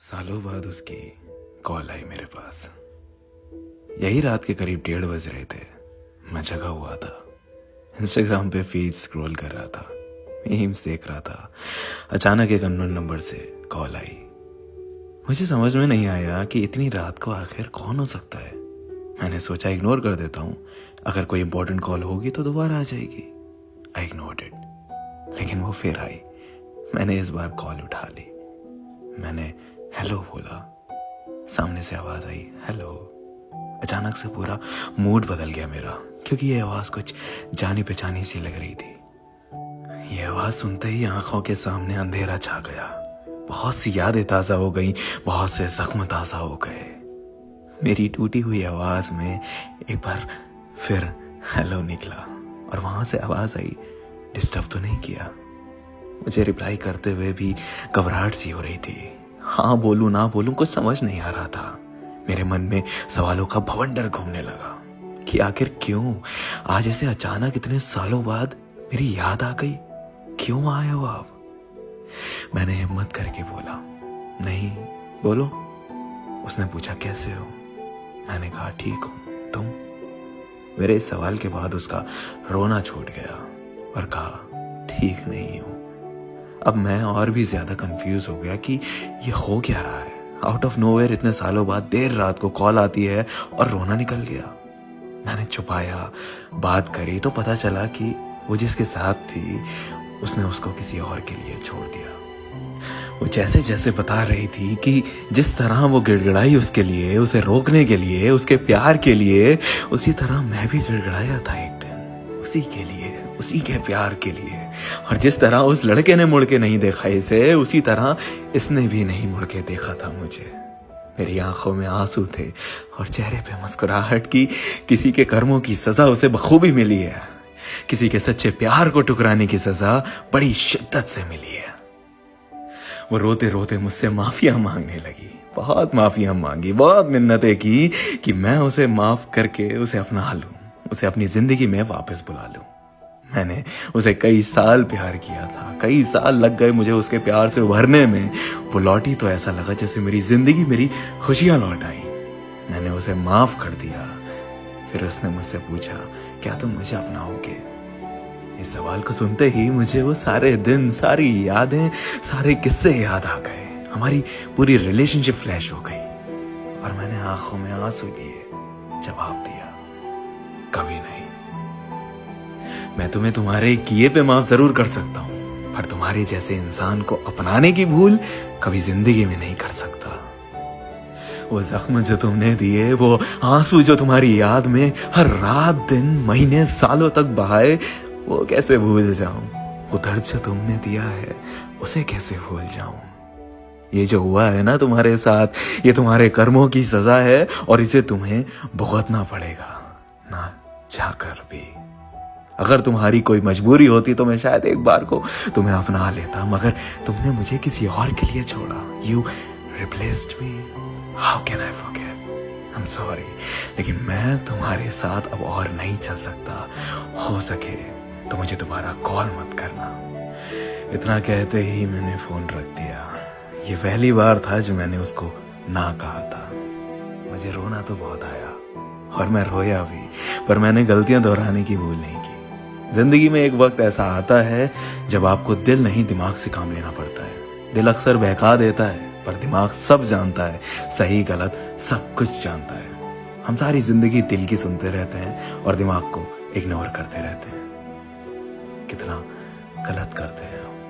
सालों बाद उसकी कॉल आई मेरे पास। यही रात के करीब 1:30 बज रहे थे। मैं जगा हुआ था, इंस्टाग्राम पे फीड स्क्रॉल कर रहा था, मीम्स देख रहा था। अचानक एक अननोन नंबर से कॉल आई। मुझे समझ में नहीं आया कि इतनी रात को आखिर कौन हो सकता है। मैंने सोचा इग्नोर कर देता हूँ, अगर कोई इंपॉर्टेंट कॉल होगी तो दोबारा आ जाएगी। आई इग्नोर्ड इट, लेकिन वो फिर आई। मैंने इस बार कॉल उठा ली। मैंने हेलो बोला। सामने से आवाज आई हेलो। अचानक से पूरा मूड बदल गया मेरा, क्योंकि ये आवाज कुछ जानी पहचानी सी लग रही थी। ये आवाज सुनते ही आंखों के सामने अंधेरा छा गया। बहुत सी यादें ताजा हो गई, बहुत से जख्म ताजा हो गए। मेरी टूटी हुई आवाज में एक बार फिर हेलो निकला और वहां से आवाज आई डिस्टर्ब तो नहीं किया। मुझे रिप्लाई करते हुए भी घबराहट सी हो रही थी। हाँ बोलूं ना बोलूं कुछ समझ नहीं आ रहा था। मेरे मन में सवालों का भवंडर घूमने लगा कि आखिर क्यों आज ऐसे अचानक इतने सालों बाद मेरी याद आ गई। क्यों आए हो आप? मैंने हिम्मत करके बोला नहीं, बोलो। उसने पूछा कैसे हो? मैंने कहा ठीक हूं, तुम? मेरे इस सवाल के बाद उसका रोना छूट गया और कहा ठीक नहीं हूं। अब मैं और भी ज्यादा कंफ्यूज हो गया कि ये हो क्या रहा है। आउट ऑफ नोवेयर इतने सालों बाद देर रात को कॉल आती है और रोना निकल गया। मैंने छुपाया, बात करी तो पता चला कि वो जिसके साथ थी उसने उसको किसी और के लिए छोड़ दिया। वो जैसे जैसे बता रही थी कि जिस तरह वो गिड़गिड़ाई उसके लिए, उसे रोकने के लिए, उसके प्यार के लिए, उसी तरह मैं भी गिड़गिड़ाया था एक दिन उसी के लिए, उसी के प्यार के लिए। और जिस तरह उस लड़के ने मुड़ के नहीं देखा इसे, उसी तरह इसने भी नहीं मुड़ के देखा था मुझे। मेरी आंखों में आंसू थे और चेहरे पे मुस्कुराहट की। किसी के कर्मों की सजा उसे बखूबी मिली है, किसी के सच्चे प्यार को ठुकराने की सजा बड़ी शिद्दत से मिली है। वो रोते रोते मुझसे माफिया मांगने लगी। बहुत माफिया मांगी, बहुत मिन्नतें की कि मैं उसे माफ करके उसे अपना लूं, उसे अपनी जिंदगी में वापस बुला लूं। मैंने उसे कई साल प्यार किया था, कई साल लग गए मुझे उसके प्यार से उभरने में। वो लौटी तो ऐसा लगा जैसे मेरी जिंदगी, मेरी खुशियां लौट आई। मैंने उसे माफ कर दिया। फिर उसने मुझसे पूछा क्या तुम मुझे अपनाओगे? इस सवाल को सुनते ही मुझे वो सारे दिन, सारी यादें, सारे किस्से याद आ गए। हमारी पूरी रिलेशनशिप फ्लैश हो गई और मैंने आंखों में आंसू लिए जवाब दिया कभी नहीं। मैं तुम्हें तुम्हारे किए पे माफ जरूर कर सकता हूं, पर तुम्हारे जैसे इंसान को अपनाने की भूल कभी जिंदगी में नहीं कर सकता। वो जख्म जो तुमने दिए, वो आंसू जो तुम्हारी याद में हर रात दिन महीने सालों तक बहाए, वो कैसे भूल जाऊं? वो दर्द जो तुमने दिया है उसे कैसे भूल जाऊं? ये जो हुआ है ना तुम्हारे साथ, ये तुम्हारे कर्मों की सजा है और इसे तुम्हें भुगतना पड़ेगा, ना चाहकर भी। अगर तुम्हारी कोई मजबूरी होती तो मैं शायद एक बार को तुम्हें अपना लेता, मगर तुमने मुझे किसी और के लिए छोड़ा। You replaced me. How can I forget? I am sorry, लेकिन मैं तुम्हारे साथ अब और नहीं चल सकता। हो सके तो मुझे दोबारा कॉल मत करना। इतना कहते ही मैंने फोन रख दिया। ये पहली बार था जो मैंने उसको ना कहा था। मुझे रोना तो बहुत आया और मैं रोया भी, पर मैंने गलतियां दोहराने की भूल नहीं की। जिंदगी में एक वक्त ऐसा आता है जब आपको दिल नहीं दिमाग से काम लेना पड़ता है। दिल अक्सर बहका देता है, पर दिमाग सब जानता है, सही गलत सब कुछ जानता है। हम सारी जिंदगी दिल की सुनते रहते हैं और दिमाग को इग्नोर करते रहते हैं। कितना गलत करते हैं हम।